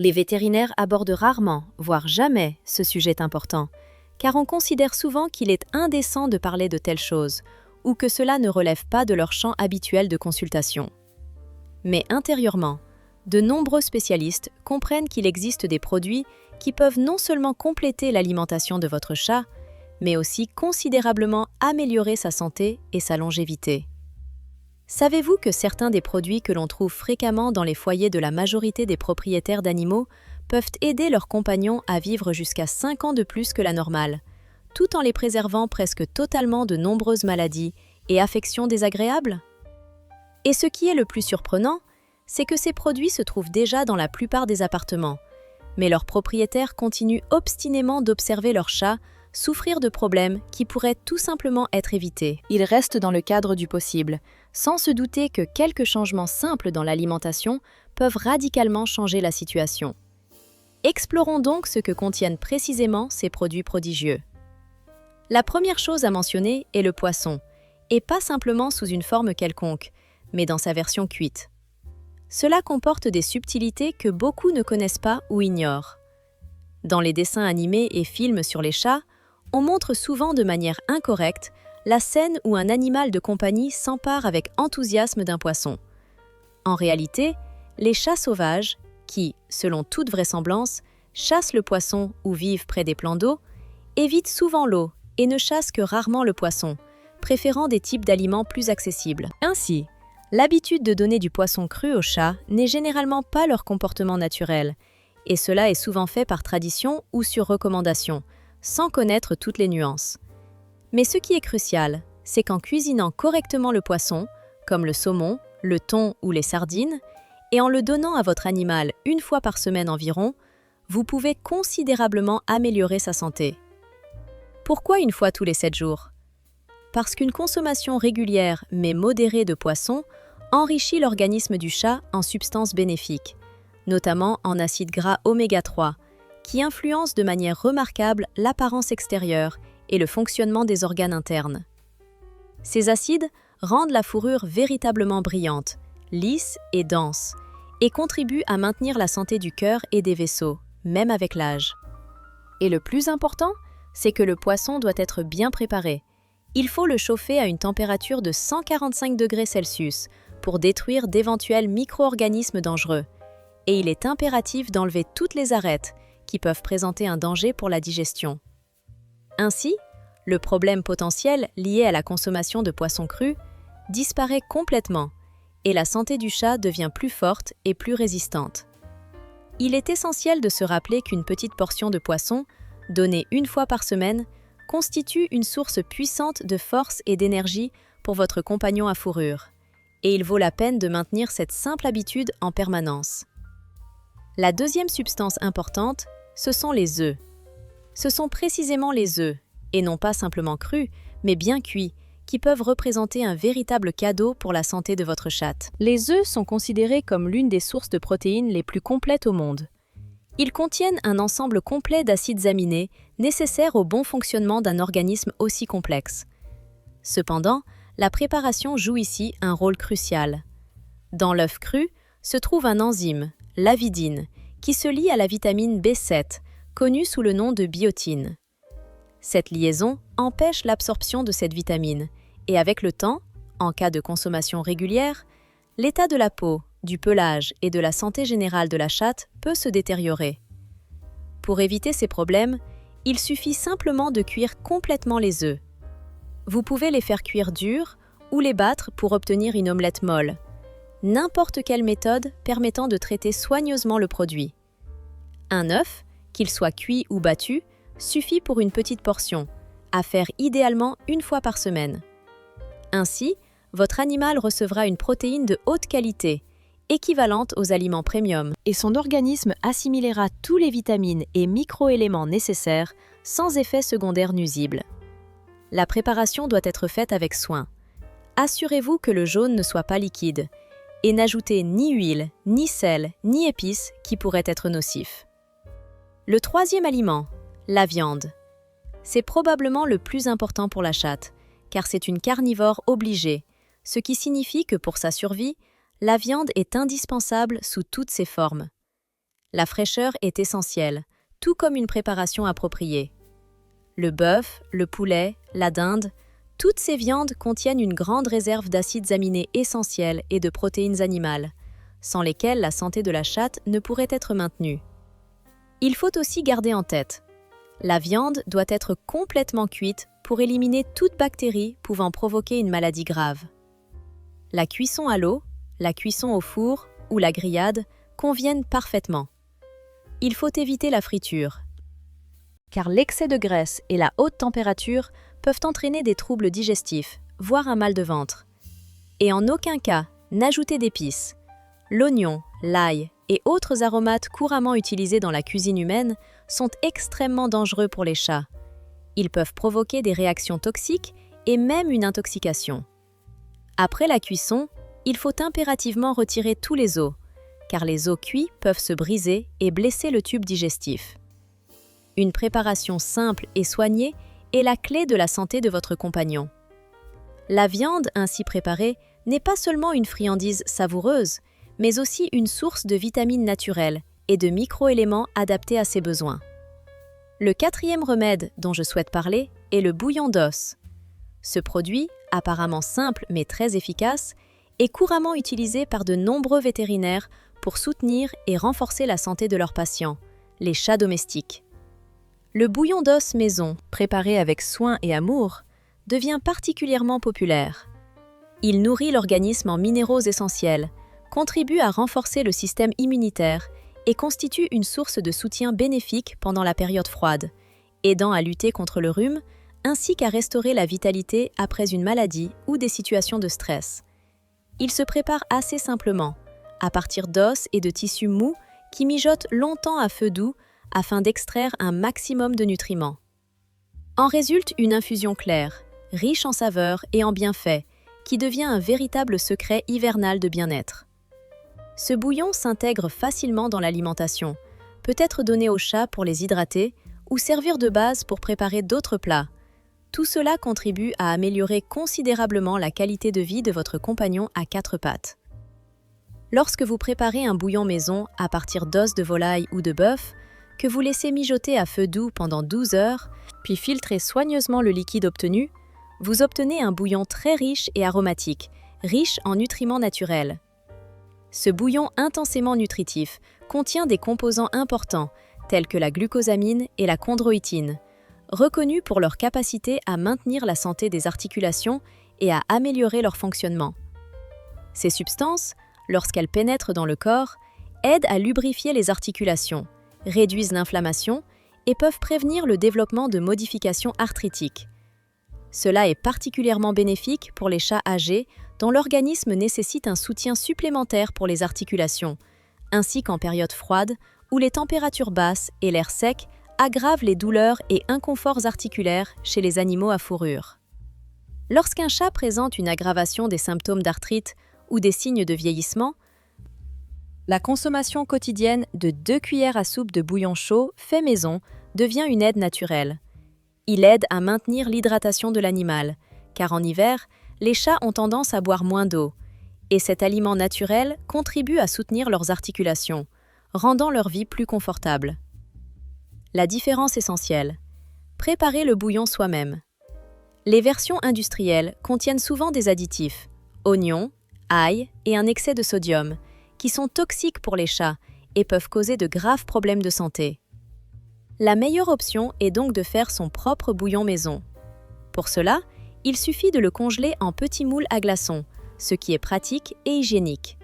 Les vétérinaires abordent rarement, voire jamais, ce sujet important, car on considère souvent qu'il est indécent de parler de telles choses, ou que cela ne relève pas de leur champ habituel de consultation. Mais intérieurement, de nombreux spécialistes comprennent qu'il existe des produits qui peuvent non seulement compléter l'alimentation de votre chat, mais aussi considérablement améliorer sa santé et sa longévité. Savez-vous que certains des produits que l'on trouve fréquemment dans les foyers de la majorité des propriétaires d'animaux peuvent aider leurs compagnons à vivre jusqu'à 5 ans de plus que la normale, tout en les préservant presque totalement de nombreuses maladies et affections désagréables? Et ce qui est le plus surprenant, c'est que ces produits se trouvent déjà dans la plupart des appartements, mais leurs propriétaires continuent obstinément d'observer leurs chats souffrir de problèmes qui pourraient tout simplement être évités. Ils restent dans le cadre du possible, sans se douter que quelques changements simples dans l'alimentation peuvent radicalement changer la situation. Explorons donc ce que contiennent précisément ces produits prodigieux. La première chose à mentionner est le poisson, et pas simplement sous une forme quelconque, mais dans sa version cuite. Cela comporte des subtilités que beaucoup ne connaissent pas ou ignorent. Dans les dessins animés et films sur les chats, on montre souvent de manière incorrecte la scène où un animal de compagnie s'empare avec enthousiasme d'un poisson. En réalité, les chats sauvages, qui, selon toute vraisemblance, chassent le poisson ou vivent près des plans d'eau, évitent souvent l'eau et ne chassent que rarement le poisson, préférant des types d'aliments plus accessibles. Ainsi, l'habitude de donner du poisson cru aux chats n'est généralement pas leur comportement naturel, et cela est souvent fait par tradition ou sur recommandation, sans connaître toutes les nuances. Mais ce qui est crucial, c'est qu'en cuisinant correctement le poisson, comme le saumon, le thon ou les sardines, et en le donnant à votre animal une fois par semaine environ, vous pouvez considérablement améliorer sa santé. Pourquoi une fois tous les 7 jours? Parce qu'une consommation régulière mais modérée de poisson enrichit l'organisme du chat en substances bénéfiques, notamment en acides gras oméga 3, qui influencent de manière remarquable l'apparence extérieure et le fonctionnement des organes internes. Ces acides rendent la fourrure véritablement brillante, lisse et dense, et contribuent à maintenir la santé du cœur et des vaisseaux, même avec l'âge. Et le plus important, c'est que le poisson doit être bien préparé. Il faut le chauffer à une température de 145 degrés Celsius pour détruire d'éventuels micro-organismes dangereux. Et il est impératif d'enlever toutes les arêtes qui peuvent présenter un danger pour la digestion. Ainsi, le problème potentiel lié à la consommation de poissons crus disparaît complètement et la santé du chat devient plus forte et plus résistante. Il est essentiel de se rappeler qu'une petite portion de poisson, donnée une fois par semaine, constitue une source puissante de force et d'énergie pour votre compagnon à fourrure, et il vaut la peine de maintenir cette simple habitude en permanence. La deuxième substance importante, ce sont les œufs. Ce sont précisément les œufs, et non pas simplement crus, mais bien cuits, qui peuvent représenter un véritable cadeau pour la santé de votre chatte. Les œufs sont considérés comme l'une des sources de protéines les plus complètes au monde. Ils contiennent un ensemble complet d'acides aminés nécessaires au bon fonctionnement d'un organisme aussi complexe. Cependant, la préparation joue ici un rôle crucial. Dans l'œuf cru se trouve un enzyme, l'avidine, qui se lie à la vitamine B7, connue sous le nom de biotine. Cette liaison empêche l'absorption de cette vitamine, et avec le temps, en cas de consommation régulière, l'état de la peau, du pelage et de la santé générale de la chatte peut se détériorer. Pour éviter ces problèmes, il suffit simplement de cuire complètement les œufs. Vous pouvez les faire cuire durs ou les battre pour obtenir une omelette molle. N'importe quelle méthode permettant de traiter soigneusement le produit. Un œuf, qu'il soit cuit ou battu, suffit pour une petite portion, à faire idéalement une fois par semaine. Ainsi, votre animal recevra une protéine de haute qualité, équivalente aux aliments premium, et son organisme assimilera tous les vitamines et micro-éléments nécessaires sans effet secondaire nuisible. La préparation doit être faite avec soin. Assurez-vous que le jaune ne soit pas liquide, et n'ajoutez ni huile, ni sel, ni épices qui pourraient être nocifs. Le troisième aliment, la viande. C'est probablement le plus important pour la chatte, car c'est une carnivore obligée, ce qui signifie que pour sa survie, la viande est indispensable sous toutes ses formes. La fraîcheur est essentielle, tout comme une préparation appropriée. Le bœuf, le poulet, la dinde, toutes ces viandes contiennent une grande réserve d'acides aminés essentiels et de protéines animales, sans lesquelles la santé de la chatte ne pourrait être maintenue. Il faut aussi garder en tête, la viande doit être complètement cuite pour éliminer toute bactérie pouvant provoquer une maladie grave. La cuisson à l'eau, la cuisson au four ou la grillade conviennent parfaitement. Il faut éviter la friture, car l'excès de graisse et la haute température peuvent entraîner des troubles digestifs, voire un mal de ventre. Et en aucun cas, n'ajoutez d'épices. L'oignon, l'ail et autres aromates couramment utilisés dans la cuisine humaine sont extrêmement dangereux pour les chats. Ils peuvent provoquer des réactions toxiques et même une intoxication. Après la cuisson, il faut impérativement retirer tous les os, car les os cuits peuvent se briser et blesser le tube digestif. Une préparation simple et soignée est la clé de la santé de votre compagnon. La viande ainsi préparée n'est pas seulement une friandise savoureuse, mais aussi une source de vitamines naturelles et de micro-éléments adaptés à ses besoins. Le quatrième remède dont je souhaite parler est le bouillon d'os. Ce produit, apparemment simple mais très efficace, est couramment utilisé par de nombreux vétérinaires pour soutenir et renforcer la santé de leurs patients, les chats domestiques. Le bouillon d'os maison, préparé avec soin et amour, devient particulièrement populaire. Il nourrit l'organisme en minéraux essentiels, contribue à renforcer le système immunitaire et constitue une source de soutien bénéfique pendant la période froide, aidant à lutter contre le rhume ainsi qu'à restaurer la vitalité après une maladie ou des situations de stress. Il se prépare assez simplement, à partir d'os et de tissus mous qui mijotent longtemps à feu doux afin d'extraire un maximum de nutriments. En résulte une infusion claire, riche en saveurs et en bienfaits, qui devient un véritable secret hivernal de bien-être. Ce bouillon s'intègre facilement dans l'alimentation, peut être donné aux chats pour les hydrater ou servir de base pour préparer d'autres plats. Tout cela contribue à améliorer considérablement la qualité de vie de votre compagnon à quatre pattes. Lorsque vous préparez un bouillon maison à partir d'os de volaille ou de bœuf, que vous laissez mijoter à feu doux pendant 12 heures, puis filtrez soigneusement le liquide obtenu, vous obtenez un bouillon très riche et aromatique, riche en nutriments naturels. Ce bouillon intensément nutritif contient des composants importants, tels que la glucosamine et la chondroïtine, reconnus pour leur capacité à maintenir la santé des articulations et à améliorer leur fonctionnement. Ces substances, lorsqu'elles pénètrent dans le corps, aident à lubrifier les articulations, réduisent l'inflammation et peuvent prévenir le développement de modifications arthritiques. Cela est particulièrement bénéfique pour les chats âgés dont l'organisme nécessite un soutien supplémentaire pour les articulations, ainsi qu'en période froide où les températures basses et l'air sec aggravent les douleurs et inconforts articulaires chez les animaux à fourrure. Lorsqu'un chat présente une aggravation des symptômes d'arthrite ou des signes de vieillissement, la consommation quotidienne de 2 cuillères à soupe de bouillon chaud fait maison devient une aide naturelle. Il aide à maintenir l'hydratation de l'animal, car en hiver, les chats ont tendance à boire moins d'eau, et cet aliment naturel contribue à soutenir leurs articulations, rendant leur vie plus confortable. La différence essentielle. Préparez le bouillon soi-même. Les versions industrielles contiennent souvent des additifs, oignons, ail et un excès de sodium, qui sont toxiques pour les chats et peuvent causer de graves problèmes de santé. La meilleure option est donc de faire son propre bouillon maison. Pour cela, il suffit de le congeler en petits moules à glaçons, ce qui est pratique et hygiénique.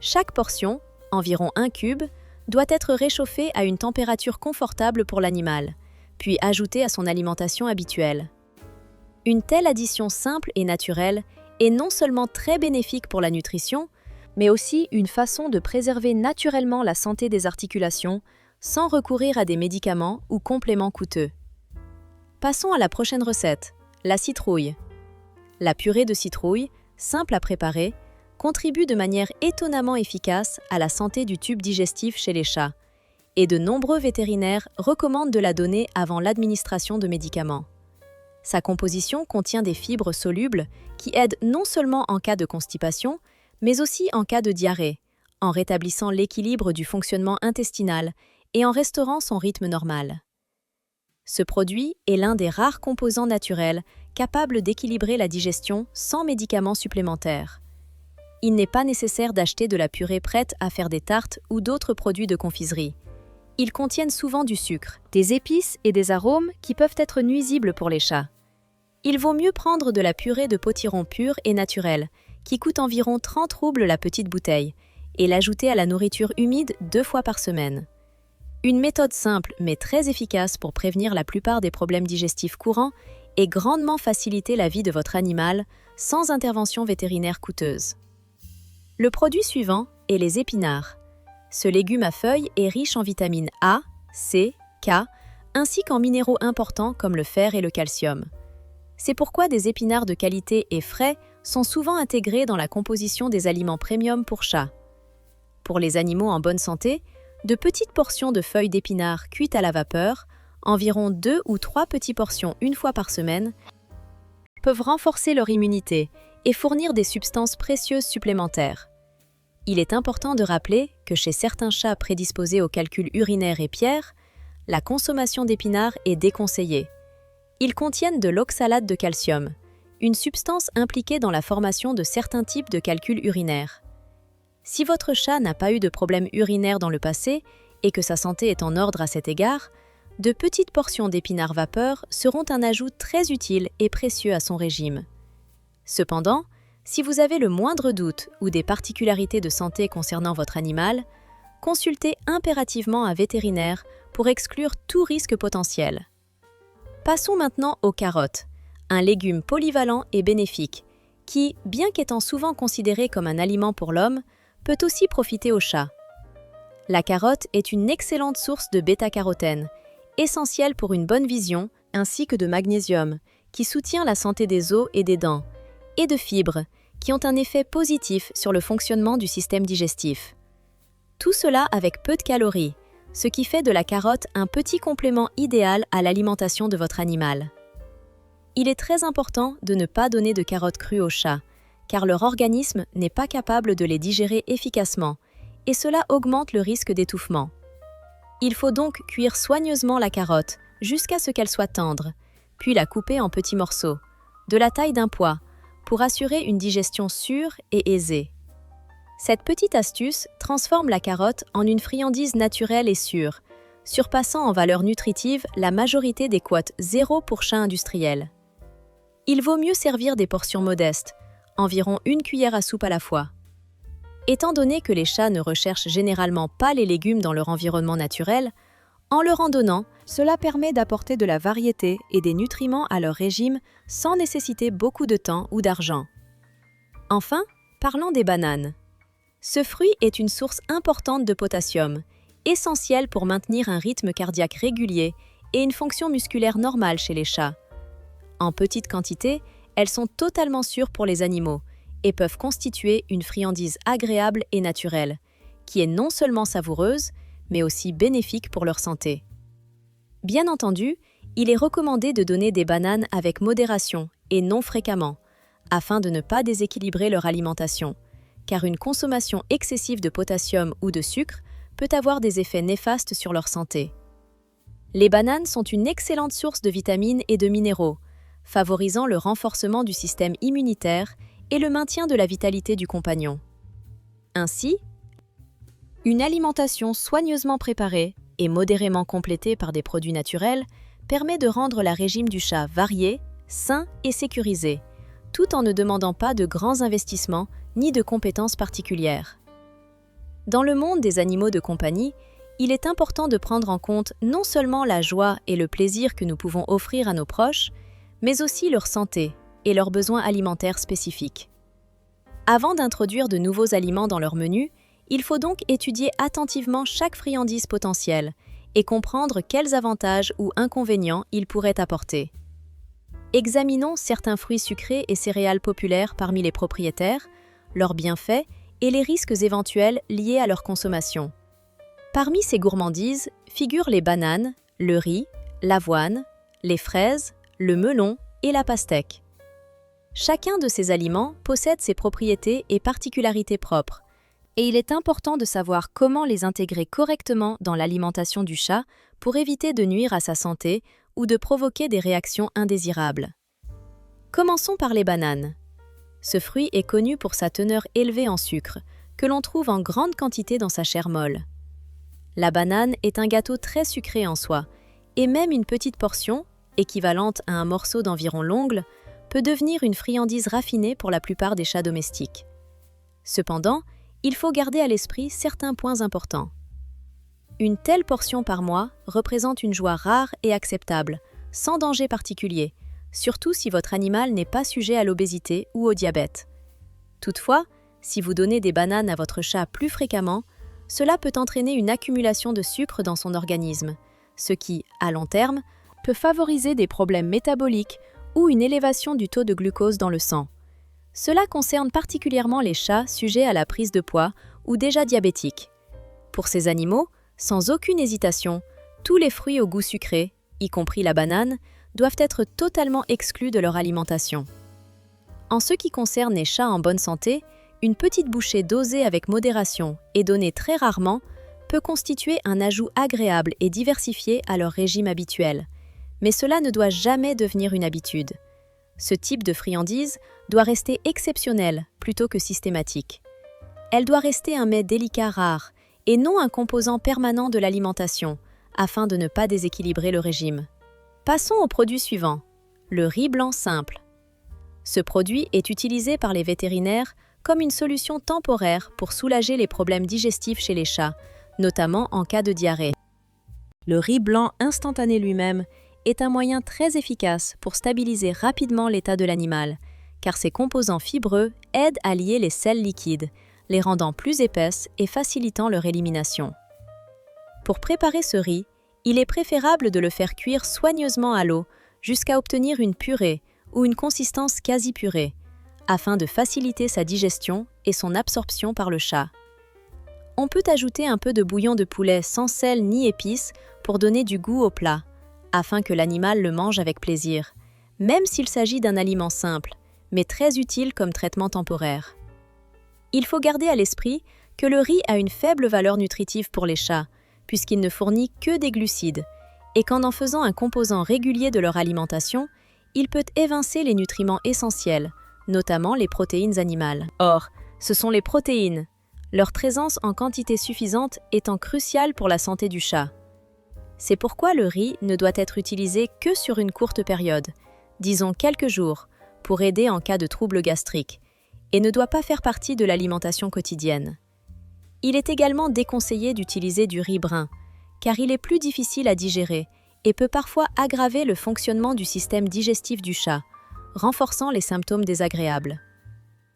Chaque portion, environ 1 cube, doit être réchauffée à une température confortable pour l'animal, puis ajoutée à son alimentation habituelle. Une telle addition simple et naturelle est non seulement très bénéfique pour la nutrition, mais aussi une façon de préserver naturellement la santé des articulations sans recourir à des médicaments ou compléments coûteux. Passons à la prochaine recette, la citrouille. La purée de citrouille, simple à préparer, contribue de manière étonnamment efficace à la santé du tube digestif chez les chats, et de nombreux vétérinaires recommandent de la donner avant l'administration de médicaments. Sa composition contient des fibres solubles qui aident non seulement en cas de constipation, mais aussi en cas de diarrhée, en rétablissant l'équilibre du fonctionnement intestinal et en restaurant son rythme normal. Ce produit est l'un des rares composants naturels capables d'équilibrer la digestion sans médicaments supplémentaires. Il n'est pas nécessaire d'acheter de la purée prête à faire des tartes ou d'autres produits de confiserie. Ils contiennent souvent du sucre, des épices et des arômes qui peuvent être nuisibles pour les chats. Il vaut mieux prendre de la purée de potiron pure et naturelle, qui coûte environ 30 roubles la petite bouteille, et l'ajouter à la nourriture humide 2 fois par semaine. Une méthode simple mais très efficace pour prévenir la plupart des problèmes digestifs courants et grandement faciliter la vie de votre animal sans intervention vétérinaire coûteuse. Le produit suivant est les épinards. Ce légume à feuilles est riche en vitamines A, C, K, ainsi qu'en minéraux importants comme le fer et le calcium. C'est pourquoi des épinards de qualité et frais sont souvent intégrés dans la composition des aliments premium pour chats. Pour les animaux en bonne santé, de petites portions de feuilles d'épinards cuites à la vapeur, environ 2 ou 3 petites portions une fois par semaine, peuvent renforcer leur immunité et fournir des substances précieuses supplémentaires. Il est important de rappeler que chez certains chats prédisposés aux calculs urinaires et pierres, la consommation d'épinards est déconseillée. Ils contiennent de l'oxalate de calcium, une substance impliquée dans la formation de certains types de calculs urinaires. Si votre chat n'a pas eu de problème urinaire dans le passé et que sa santé est en ordre à cet égard, de petites portions d'épinards vapeur seront un ajout très utile et précieux à son régime. Cependant, si vous avez le moindre doute ou des particularités de santé concernant votre animal, consultez impérativement un vétérinaire pour exclure tout risque potentiel. Passons maintenant aux carottes, un légume polyvalent et bénéfique, qui, bien qu'étant souvent considéré comme un aliment pour l'homme, peut aussi profiter aux chats. La carotte est une excellente source de bêta-carotène, essentielle pour une bonne vision, ainsi que de magnésium, qui soutient la santé des os et des dents, et de fibres, qui ont un effet positif sur le fonctionnement du système digestif. Tout cela avec peu de calories, ce qui fait de la carotte un petit complément idéal à l'alimentation de votre animal. Il est très important de ne pas donner de carottes crues aux chats, car leur organisme n'est pas capable de les digérer efficacement, et cela augmente le risque d'étouffement. Il faut donc cuire soigneusement la carotte jusqu'à ce qu'elle soit tendre, puis la couper en petits morceaux, de la taille d'un pois, pour assurer une digestion sûre et aisée. Cette petite astuce transforme la carotte en une friandise naturelle et sûre, surpassant en valeur nutritive la majorité des quotes 0 pour chats industriels. Il vaut mieux servir des portions modestes, environ 1 cuillère à soupe à la fois. Étant donné que les chats ne recherchent généralement pas les légumes dans leur environnement naturel, en leur en donnant, cela permet d'apporter de la variété et des nutriments à leur régime sans nécessiter beaucoup de temps ou d'argent. Enfin, parlons des bananes. Ce fruit est une source importante de potassium, essentiel pour maintenir un rythme cardiaque régulier et une fonction musculaire normale chez les chats. En petite quantité, elles sont totalement sûres pour les animaux et peuvent constituer une friandise agréable et naturelle, qui est non seulement savoureuse, mais aussi bénéfique pour leur santé. Bien entendu, il est recommandé de donner des bananes avec modération et non fréquemment, afin de ne pas déséquilibrer leur alimentation, car une consommation excessive de potassium ou de sucre peut avoir des effets néfastes sur leur santé. Les bananes sont une excellente source de vitamines et de minéraux, favorisant le renforcement du système immunitaire et le maintien de la vitalité du compagnon. Ainsi, une alimentation soigneusement préparée et modérément complétée par des produits naturels permet de rendre le régime du chat varié, sain et sécurisé, tout en ne demandant pas de grands investissements ni de compétences particulières. Dans le monde des animaux de compagnie, il est important de prendre en compte non seulement la joie et le plaisir que nous pouvons offrir à nos proches, mais aussi leur santé et leurs besoins alimentaires spécifiques. Avant d'introduire de nouveaux aliments dans leur menu, il faut donc étudier attentivement chaque friandise potentielle et comprendre quels avantages ou inconvénients ils pourraient apporter. Examinons certains fruits sucrés et céréales populaires parmi les propriétaires, leurs bienfaits et les risques éventuels liés à leur consommation. Parmi ces gourmandises figurent les bananes, le riz, l'avoine, les fraises, le melon et la pastèque. Chacun de ces aliments possède ses propriétés et particularités propres, Et il est important de savoir comment les intégrer correctement dans l'alimentation du chat pour éviter de nuire à sa santé ou de provoquer des réactions indésirables. Commençons par les bananes. Ce fruit est connu pour sa teneur élevée en sucre, que l'on trouve en grande quantité dans sa chair molle. La banane est un gâteau très sucré en soi, et même une petite portion, équivalente à un morceau d'environ l'ongle, peut devenir une friandise raffinée pour la plupart des chats domestiques. Cependant, il faut garder à l'esprit certains points importants. Une telle portion par mois représente une joie rare et acceptable, sans danger particulier, surtout si votre animal n'est pas sujet à l'obésité ou au diabète. Toutefois, si vous donnez des bananes à votre chat plus fréquemment, cela peut entraîner une accumulation de sucre dans son organisme, ce qui, à long terme, peut favoriser des problèmes métaboliques ou une élévation du taux de glucose dans le sang. Cela concerne particulièrement les chats sujets à la prise de poids ou déjà diabétiques. Pour ces animaux, sans aucune hésitation, tous les fruits au goût sucré, y compris la banane, doivent être totalement exclus de leur alimentation. En ce qui concerne les chats en bonne santé, une petite bouchée dosée avec modération et donnée très rarement peut constituer un ajout agréable et diversifié à leur régime habituel. Mais cela ne doit jamais devenir une habitude. Ce type de friandise doit rester exceptionnel plutôt que systématique. Elle doit rester un mets délicat rare et non un composant permanent de l'alimentation, afin de ne pas déséquilibrer le régime. Passons au produit suivant, le riz blanc simple. Ce produit est utilisé par les vétérinaires comme une solution temporaire pour soulager les problèmes digestifs chez les chats, notamment en cas de diarrhée. Le riz blanc instantané lui-même est un moyen très efficace pour stabiliser rapidement l'état de l'animal, car ses composants fibreux aident à lier les selles liquides, les rendant plus épaisses et facilitant leur élimination. Pour préparer ce riz, il est préférable de le faire cuire soigneusement à l'eau jusqu'à obtenir une purée ou une consistance quasi purée, afin de faciliter sa digestion et son absorption par le chat. On peut ajouter un peu de bouillon de poulet sans sel ni épices pour donner du goût au plat, afin que l'animal le mange avec plaisir, même s'il s'agit d'un aliment simple, mais très utile comme traitement temporaire. Il faut garder à l'esprit que le riz a une faible valeur nutritive pour les chats, puisqu'il ne fournit que des glucides, et qu'en faisant un composant régulier de leur alimentation, il peut évincer les nutriments essentiels, notamment les protéines animales. Or, ce sont les protéines, leur présence en quantité suffisante étant cruciale pour la santé du chat. C'est pourquoi le riz ne doit être utilisé que sur une courte période, disons quelques jours, pour aider en cas de troubles gastriques, et ne doit pas faire partie de l'alimentation quotidienne. Il est également déconseillé d'utiliser du riz brun, car il est plus difficile à digérer et peut parfois aggraver le fonctionnement du système digestif du chat, renforçant les symptômes désagréables.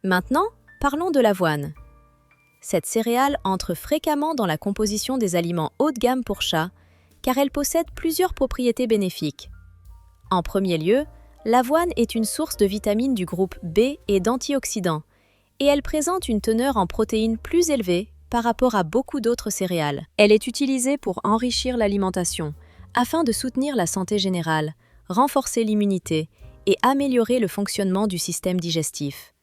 Maintenant, parlons de l'avoine. Cette céréale entre fréquemment dans la composition des aliments haut de gamme pour chats, car elle possède plusieurs propriétés bénéfiques. En premier lieu, l'avoine est une source de vitamines du groupe B et d'antioxydants, et elle présente une teneur en protéines plus élevée par rapport à beaucoup d'autres céréales. Elle est utilisée pour enrichir l'alimentation, afin de soutenir la santé générale, renforcer l'immunité et améliorer le fonctionnement du système digestif.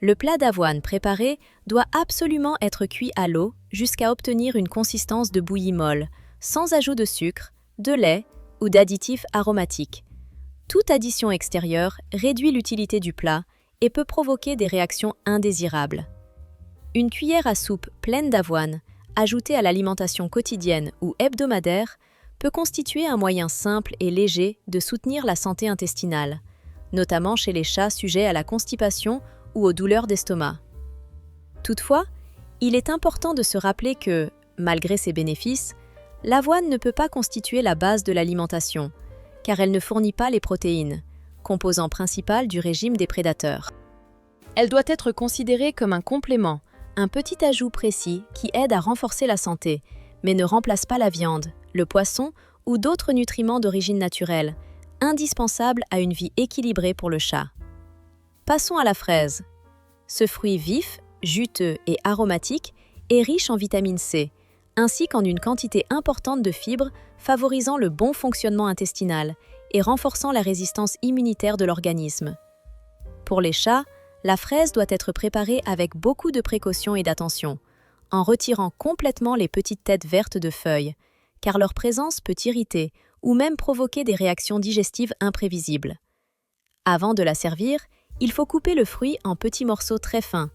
Le plat d'avoine préparé doit absolument être cuit à l'eau jusqu'à obtenir une consistance de bouillie molle, sans ajout de sucre, de lait ou d'additifs aromatiques. Toute addition extérieure réduit l'utilité du plat et peut provoquer des réactions indésirables. Une cuillère à soupe pleine d'avoine, ajoutée à l'alimentation quotidienne ou hebdomadaire, peut constituer un moyen simple et léger de soutenir la santé intestinale, notamment chez les chats sujets à la constipation ou aux douleurs d'estomac. Toutefois, il est important de se rappeler que, malgré ses bénéfices, l'avoine ne peut pas constituer la base de l'alimentation, car elle ne fournit pas les protéines, composant principal du régime des prédateurs. Elle doit être considérée comme un complément, un petit ajout précis qui aide à renforcer la santé, mais ne remplace pas la viande, le poisson ou d'autres nutriments d'origine naturelle, indispensables à une vie équilibrée pour le chat. Passons à la fraise. Ce fruit vif, juteux et aromatique est riche en vitamine C, ainsi qu'en une quantité importante de fibres favorisant le bon fonctionnement intestinal et renforçant la résistance immunitaire de l'organisme. Pour les chats, La fraise doit être préparée avec beaucoup de précautions et d'attention, en retirant complètement les petites têtes vertes de feuilles, car leur présence peut irriter ou même provoquer des réactions digestives imprévisibles. Avant de la servir, il faut couper le fruit en petits morceaux très fins.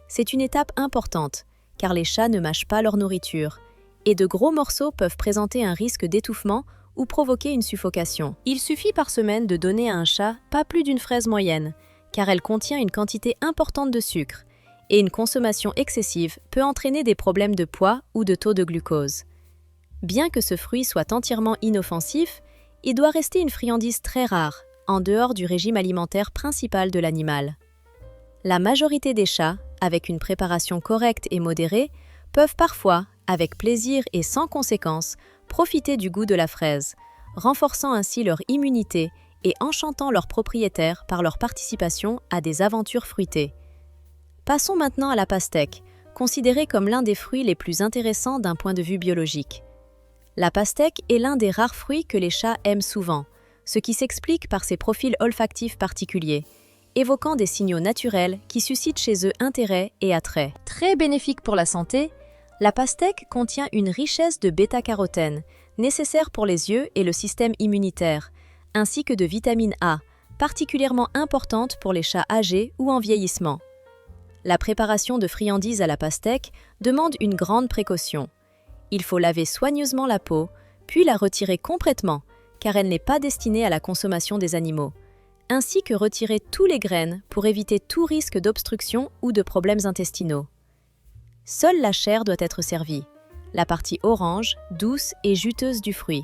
C'est une étape importante, car les chats ne mâchent pas leur nourriture, et de gros morceaux peuvent présenter un risque d'étouffement ou provoquer une suffocation. Il suffit par semaine de donner à un chat pas plus d'une fraise moyenne, car elle contient une quantité importante de sucre, et une consommation excessive peut entraîner des problèmes de poids ou de taux de glucose. Bien que ce fruit soit entièrement inoffensif, il doit rester une friandise très rare, en dehors du régime alimentaire principal de l'animal. La majorité des chats, avec une préparation correcte et modérée, peuvent parfois, avec plaisir et sans conséquence, profiter du goût de la fraise, renforçant ainsi leur immunité et enchantant leurs propriétaires par leur participation à des aventures fruitées. Passons maintenant à la pastèque, considérée comme l'un des fruits les plus intéressants d'un point de vue biologique. La pastèque est l'un des rares fruits que les chats aiment souvent, ce qui s'explique par ses profils olfactifs particuliers, évoquant des signaux naturels qui suscitent chez eux intérêt et attrait. Très bénéfique pour la santé, la pastèque contient une richesse de bêta-carotène, nécessaire pour les yeux et le système immunitaire, ainsi que de vitamine A, particulièrement importante pour les chats âgés ou en vieillissement. La préparation de friandises à la pastèque demande une grande précaution. Il faut laver soigneusement la peau, puis la retirer complètement, car elle n'est pas destinée à la consommation des animaux, ainsi que retirer tous les graines pour éviter tout risque d'obstruction ou de problèmes intestinaux. Seule la chair doit être servie, la partie orange, douce et juteuse du fruit.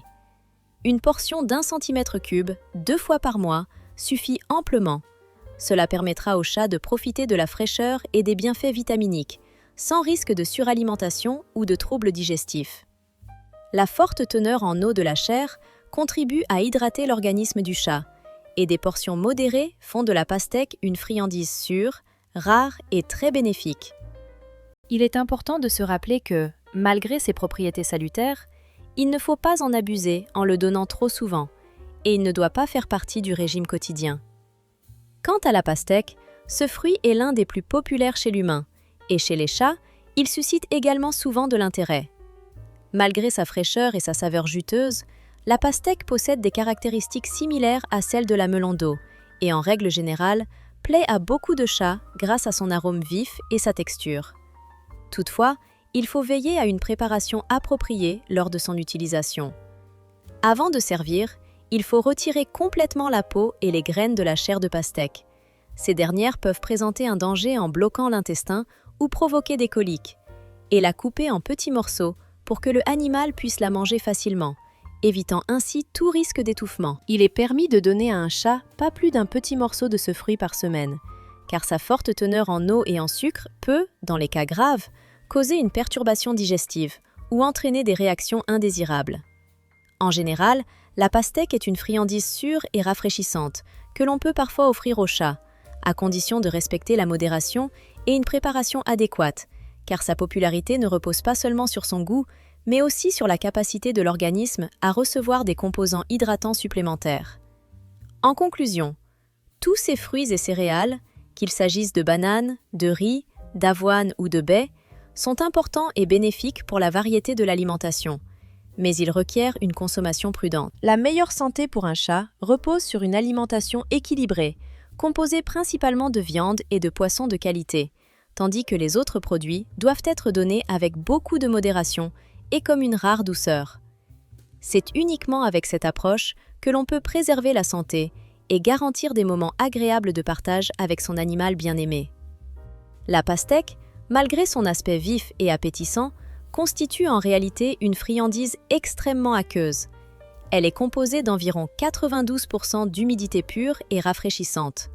Une portion d'1 cm3, 2 fois par mois, suffit amplement. Cela permettra au chat de profiter de la fraîcheur et des bienfaits vitaminiques, sans risque de suralimentation ou de troubles digestifs. La forte teneur en eau de la chair contribue à hydrater l'organisme du chat, et des portions modérées font de la pastèque une friandise sûre, rare et très bénéfique. Il est important de se rappeler que, malgré ses propriétés salutaires, il ne faut pas en abuser en le donnant trop souvent, et il ne doit pas faire partie du régime quotidien. Quant à la pastèque, ce fruit est l'un des plus populaires chez l'humain, et chez les chats, il suscite également souvent de l'intérêt. Malgré sa fraîcheur et sa saveur juteuse, la pastèque possède des caractéristiques similaires à celles de la melon d'eau, et en règle générale, plaît à beaucoup de chats grâce à son arôme vif et sa texture. Toutefois, il faut veiller à une préparation appropriée lors de son utilisation. Avant de servir, il faut retirer complètement la peau et les graines de la chair de pastèque. Ces dernières peuvent présenter un danger en bloquant l'intestin ou provoquer des coliques, et la couper en petits morceaux pour que le animal puisse la manger facilement, évitant ainsi tout risque d'étouffement. Il est permis de donner à un chat pas plus d'un petit morceau de ce fruit par semaine, car sa forte teneur en eau et en sucre peut, dans les cas graves, causer une perturbation digestive ou entraîner des réactions indésirables. En général, la pastèque est une friandise sûre et rafraîchissante que l'on peut parfois offrir au chat, à condition de respecter la modération et une préparation adéquate, car sa popularité ne repose pas seulement sur son goût, mais aussi sur la capacité de l'organisme à recevoir des composants hydratants supplémentaires. En conclusion, tous ces fruits et céréales, qu'il s'agisse de bananes, de riz, d'avoine ou de baies, sont importants et bénéfiques pour la variété de l'alimentation, mais ils requièrent une consommation prudente. La meilleure santé pour un chat repose sur une alimentation équilibrée, composée principalement de viande et de poissons de qualité, tandis que les autres produits doivent être donnés avec beaucoup de modération et comme une rare douceur. C'est uniquement avec cette approche que l'on peut préserver la santé et garantir des moments agréables de partage avec son animal bien-aimé. La pastèque, malgré son aspect vif et appétissant, constitue en réalité une friandise extrêmement aqueuse. Elle est composée d'environ 92% d'humidité pure et rafraîchissante.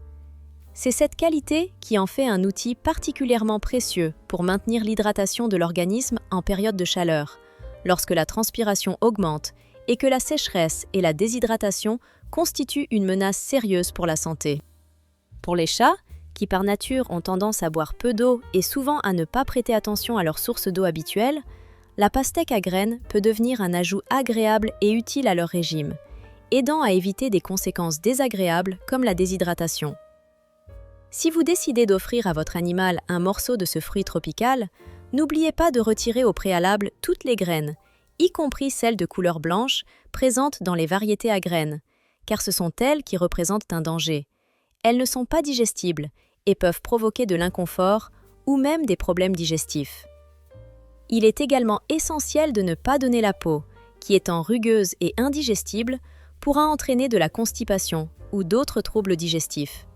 C'est cette qualité qui en fait un outil particulièrement précieux pour maintenir l'hydratation de l'organisme en période de chaleur, lorsque la transpiration augmente et que la sécheresse et la déshydratation constituent une menace sérieuse pour la santé. Pour les chats, qui par nature ont tendance à boire peu d'eau et souvent à ne pas prêter attention à leur source d'eau habituelle, la pastèque à graines peut devenir un ajout agréable et utile à leur régime, aidant à éviter des conséquences désagréables comme la déshydratation. Si vous décidez d'offrir à votre animal un morceau de ce fruit tropical, n'oubliez pas de retirer au préalable toutes les graines, y compris celles de couleur blanche présentes dans les variétés à graines, car ce sont elles qui représentent un danger. Elles ne sont pas digestibles et peuvent provoquer de l'inconfort ou même des problèmes digestifs. Il est également essentiel de ne pas donner la peau, qui étant rugueuse et indigestible, pourra entraîner de la constipation ou d'autres troubles digestifs.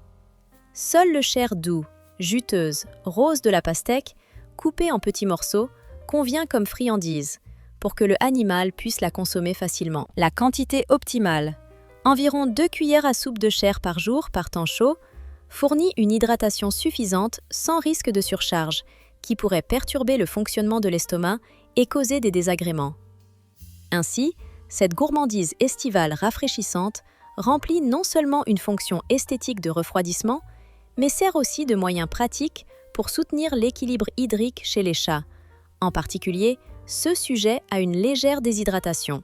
Seul le chair doux, juteuse, rose de la pastèque, coupée en petits morceaux, convient comme friandise, pour que le animal puisse la consommer facilement. La quantité optimale, environ 2 cuillères à soupe de chair par jour par temps chaud, fournit une hydratation suffisante sans risque de surcharge, qui pourrait perturber le fonctionnement de l'estomac et causer des désagréments. Ainsi, cette gourmandise estivale rafraîchissante remplit non seulement une fonction esthétique de refroidissement, mais sert aussi de moyen pratique pour soutenir l'équilibre hydrique chez les chats, en particulier ceux sujets à une légère déshydratation.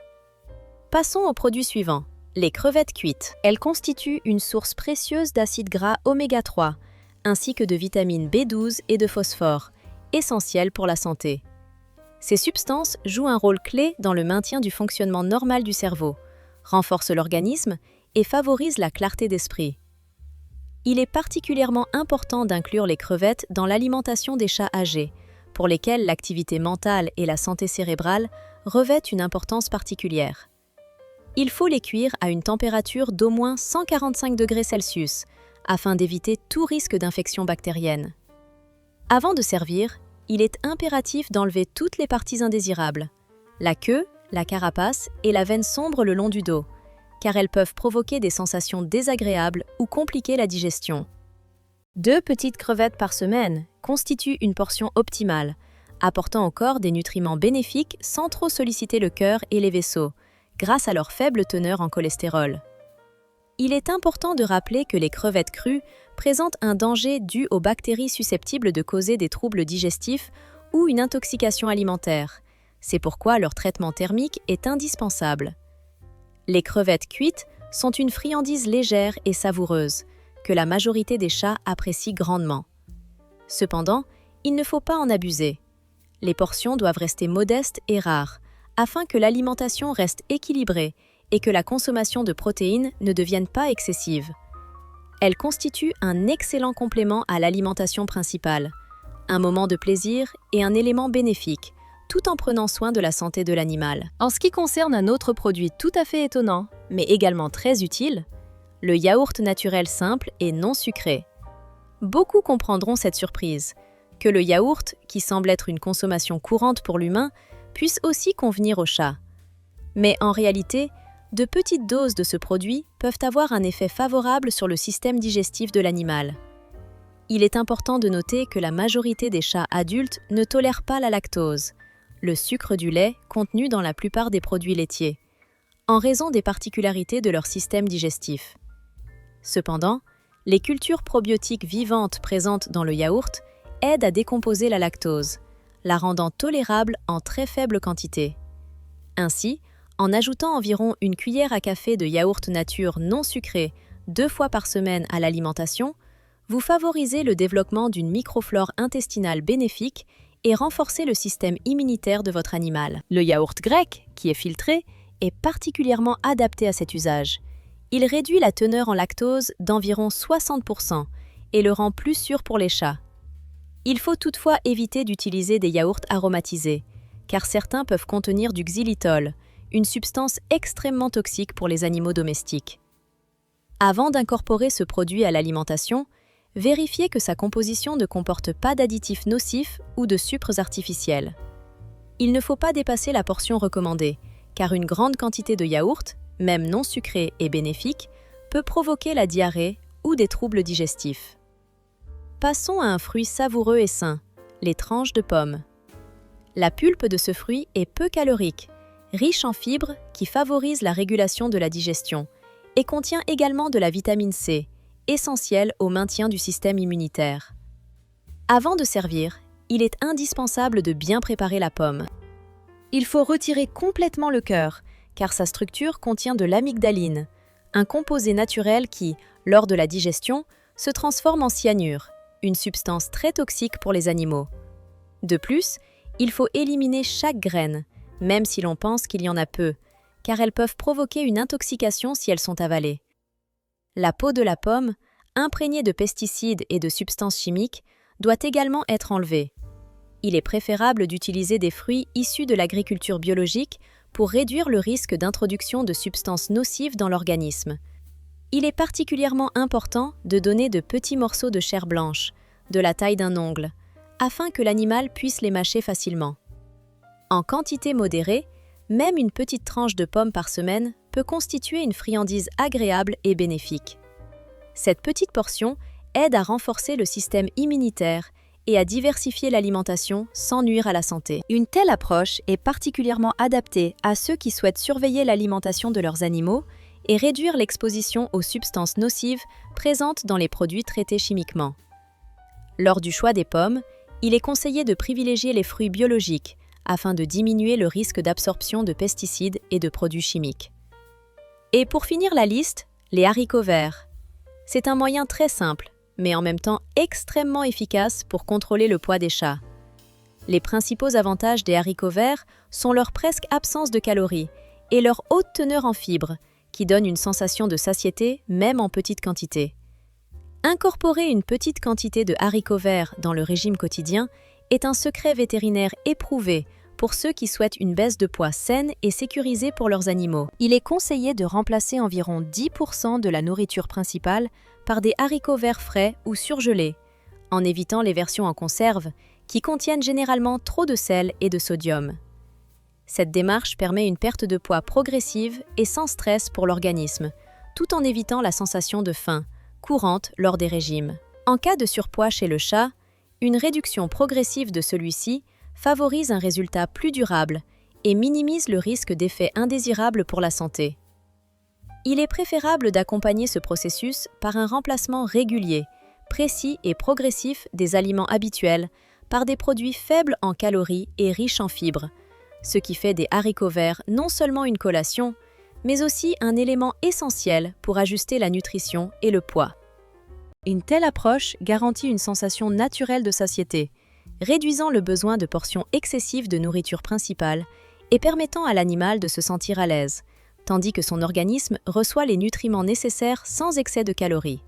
Passons au produit suivant, les crevettes cuites. Elles constituent une source précieuse d'acides gras oméga 3, ainsi que de vitamines B12 et de phosphore, essentielles pour la santé. Ces substances jouent un rôle clé dans le maintien du fonctionnement normal du cerveau, renforcent l'organisme et favorisent la clarté d'esprit. Il est particulièrement important d'inclure les crevettes dans l'alimentation des chats âgés, pour lesquels l'activité mentale et la santé cérébrale revêtent une importance particulière. Il faut les cuire à une température d'au moins 145 degrés Celsius, afin d'éviter tout risque d'infection bactérienne. Avant de servir, il est impératif d'enlever toutes les parties indésirables, la queue, la carapace et la veine sombre le long du dos, car elles peuvent provoquer des sensations désagréables ou compliquer la digestion. 2 petites crevettes par semaine constituent une portion optimale, apportant au corps des nutriments bénéfiques sans trop solliciter le cœur et les vaisseaux, grâce à leur faible teneur en cholestérol. Il est important de rappeler que les crevettes crues présentent un danger dû aux bactéries susceptibles de causer des troubles digestifs ou une intoxication alimentaire. C'est pourquoi leur traitement thermique est indispensable. Les crevettes cuites sont une friandise légère et savoureuse, que la majorité des chats apprécient grandement. Cependant, il ne faut pas en abuser. Les portions doivent rester modestes et rares, afin que l'alimentation reste équilibrée et que la consommation de protéines ne devienne pas excessive. Elles constituent un excellent complément à l'alimentation principale, un moment de plaisir et un élément bénéfique, tout en prenant soin de la santé de l'animal. En ce qui concerne un autre produit tout à fait étonnant, mais également très utile, le yaourt naturel simple et non sucré. Beaucoup comprendront cette surprise, que le yaourt, qui semble être une consommation courante pour l'humain, puisse aussi convenir au chat. Mais en réalité, de petites doses de ce produit peuvent avoir un effet favorable sur le système digestif de l'animal. Il est important de noter que la majorité des chats adultes ne tolèrent pas la lactose, le sucre du lait contenu dans la plupart des produits laitiers, en raison des particularités de leur système digestif. Cependant, les cultures probiotiques vivantes présentes dans le yaourt aident à décomposer la lactose, la rendant tolérable en très faible quantité. Ainsi, en ajoutant environ une cuillère à café de yaourt nature non sucré 2 fois par semaine à l'alimentation, vous favorisez le développement d'une microflore intestinale bénéfique et renforcez le système immunitaire de votre animal. Le yaourt grec, qui est filtré, est particulièrement adapté à cet usage. Il réduit la teneur en lactose d'environ 60% et le rend plus sûr pour les chats. Il faut toutefois éviter d'utiliser des yaourts aromatisés, car certains peuvent contenir du xylitol, une substance extrêmement toxique pour les animaux domestiques. Avant d'incorporer ce produit à l'alimentation, vérifiez que sa composition ne comporte pas d'additifs nocifs ou de sucres artificiels. Il ne faut pas dépasser la portion recommandée, car une grande quantité de yaourt, même non sucré et bénéfique, peut provoquer la diarrhée ou des troubles digestifs. Passons à un fruit savoureux et sain, les tranches de pommes. La pulpe de ce fruit est peu calorique, riche en fibres qui favorisent la régulation de la digestion et contient également de la vitamine C, essentielle au maintien du système immunitaire. Avant de servir, il est indispensable de bien préparer la pomme. Il faut retirer complètement le cœur, car sa structure contient de l'amygdaline, un composé naturel qui, lors de la digestion, se transforme en cyanure, une substance très toxique pour les animaux. De plus, il faut éliminer chaque graine, même si l'on pense qu'il y en a peu, car elles peuvent provoquer une intoxication si elles sont avalées. La peau de la pomme, imprégnée de pesticides et de substances chimiques, doit également être enlevée. Il est préférable d'utiliser des fruits issus de l'agriculture biologique pour réduire le risque d'introduction de substances nocives dans l'organisme. Il est particulièrement important de donner de petits morceaux de chair blanche, de la taille d'un ongle, afin que l'animal puisse les mâcher facilement. En quantité modérée, même une petite tranche de pomme par semaine peut constituer une friandise agréable et bénéfique. Cette petite portion aide à renforcer le système immunitaire et à diversifier l'alimentation sans nuire à la santé. Une telle approche est particulièrement adaptée à ceux qui souhaitent surveiller l'alimentation de leurs animaux et réduire l'exposition aux substances nocives présentes dans les produits traités chimiquement. Lors du choix des pommes, il est conseillé de privilégier les fruits biologiques afin de diminuer le risque d'absorption de pesticides et de produits chimiques. Et pour finir la liste, les haricots verts. C'est un moyen très simple, mais en même temps extrêmement efficace pour contrôler le poids des chats. Les principaux avantages des haricots verts sont leur presque absence de calories et leur haute teneur en fibres, qui donne une sensation de satiété même en petite quantité. Incorporer une petite quantité de haricots verts dans le régime quotidien est un secret vétérinaire éprouvé pour ceux qui souhaitent une baisse de poids saine et sécurisée pour leurs animaux. Il est conseillé de remplacer environ 10% de la nourriture principale par des haricots verts frais ou surgelés, en évitant les versions en conserve qui contiennent généralement trop de sel et de sodium. Cette démarche permet une perte de poids progressive et sans stress pour l'organisme, tout en évitant la sensation de faim, courante lors des régimes. En cas de surpoids chez le chat, une réduction progressive de celui-ci favorise un résultat plus durable et minimise le risque d'effets indésirables pour la santé. Il est préférable d'accompagner ce processus par un remplacement régulier, précis et progressif des aliments habituels par des produits faibles en calories et riches en fibres, ce qui fait des haricots verts non seulement une collation, mais aussi un élément essentiel pour ajuster la nutrition et le poids. Une telle approche garantit une sensation naturelle de satiété, réduisant le besoin de portions excessives de nourriture principale et permettant à l'animal de se sentir à l'aise, tandis que son organisme reçoit les nutriments nécessaires sans excès de calories.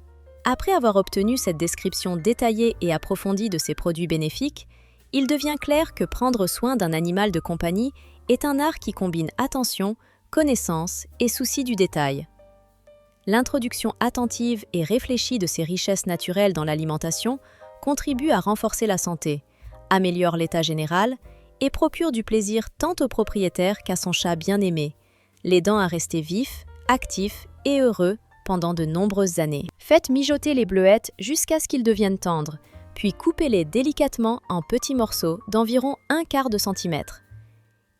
Après avoir obtenu cette description détaillée et approfondie de ces produits bénéfiques, il devient clair que prendre soin d'un animal de compagnie est un art qui combine attention, connaissance et souci du détail. L'introduction attentive et réfléchie de ces richesses naturelles dans l'alimentation contribue à renforcer la santé, améliore l'état général et procure du plaisir tant au propriétaire qu'à son chat bien-aimé, l'aidant à rester vif, actif et heureux pendant de nombreuses années. Faites mijoter les bleuettes jusqu'à ce qu'ils deviennent tendres, puis coupez-les délicatement en petits morceaux d'environ 1/4 de centimètre.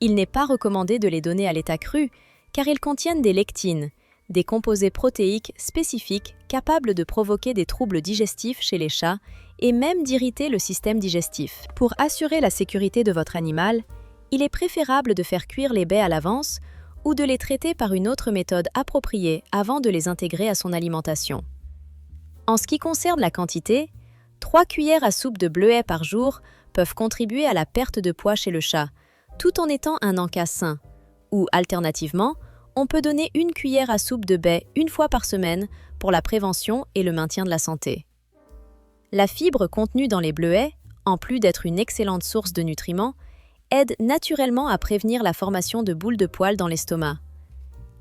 Il n'est pas recommandé de les donner à l'état cru, car ils contiennent des lectines, des composés protéiques spécifiques capables de provoquer des troubles digestifs chez les chats et même d'irriter le système digestif. Pour assurer la sécurité de votre animal, il est préférable de faire cuire les baies à l'avance ou de les traiter par une autre méthode appropriée avant de les intégrer à son alimentation. En ce qui concerne la quantité, 3 cuillères à soupe de bleuets par jour peuvent contribuer à la perte de poids chez le chat, tout en étant un encas sain, ou alternativement, on peut donner 1 cuillère à soupe de baies 1 fois par semaine pour la prévention et le maintien de la santé. La fibre contenue dans les bleuets, en plus d'être une excellente source de nutriments, aide naturellement à prévenir la formation de boules de poils dans l'estomac.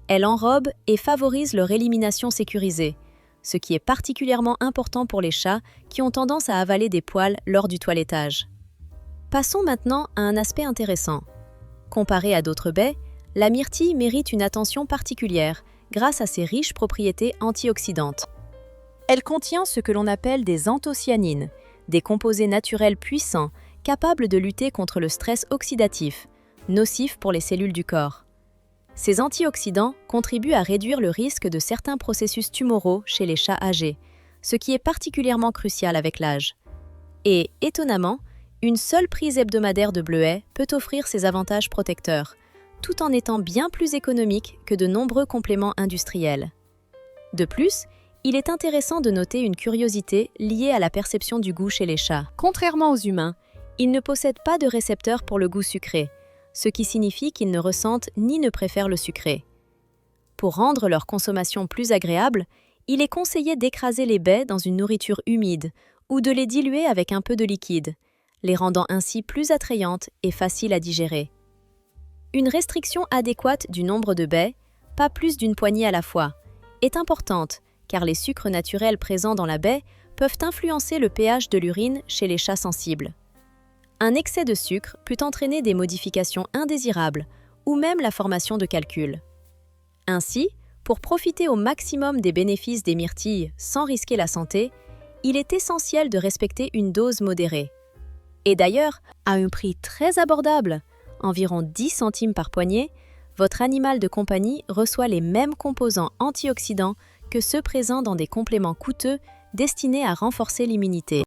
Elle enrobe et favorise leur élimination sécurisée, ce qui est particulièrement important pour les chats qui ont tendance à avaler des poils lors du toilettage. Passons maintenant à un aspect intéressant. Comparée à d'autres baies, la myrtille mérite une attention particulière grâce à ses riches propriétés antioxydantes. Elle contient ce que l'on appelle des anthocyanines, des composés naturels puissants capables de lutter contre le stress oxydatif, nocif pour les cellules du corps. Ces antioxydants contribuent à réduire le risque de certains processus tumoraux chez les chats âgés, ce qui est particulièrement crucial avec l'âge. Et, étonnamment, une seule prise hebdomadaire de bleuets peut offrir ces avantages protecteurs, tout en étant bien plus économique que de nombreux compléments industriels. De plus, Il est intéressant de noter une curiosité liée à la perception du goût chez les chats. Contrairement aux humains, ils ne possèdent pas de récepteurs pour le goût sucré, ce qui signifie qu'ils ne ressentent ni ne préfèrent le sucré. Pour rendre leur consommation plus agréable, il est conseillé d'écraser les baies dans une nourriture humide ou de les diluer avec un peu de liquide, les rendant ainsi plus attrayantes et faciles à digérer. Une restriction adéquate du nombre de baies, pas plus d'une poignée à la fois, est importante car les sucres naturels présents dans la baie peuvent influencer le pH de l'urine chez les chats sensibles. Un excès de sucre peut entraîner des modifications indésirables ou même la formation de calculs. Ainsi, pour profiter au maximum des bénéfices des myrtilles sans risquer la santé, il est essentiel de respecter une dose modérée. Et d'ailleurs, à un prix très abordable, environ 10 centimes par poignée, votre animal de compagnie reçoit les mêmes composants antioxydants que ceux présents dans des compléments coûteux destinés à renforcer l'immunité.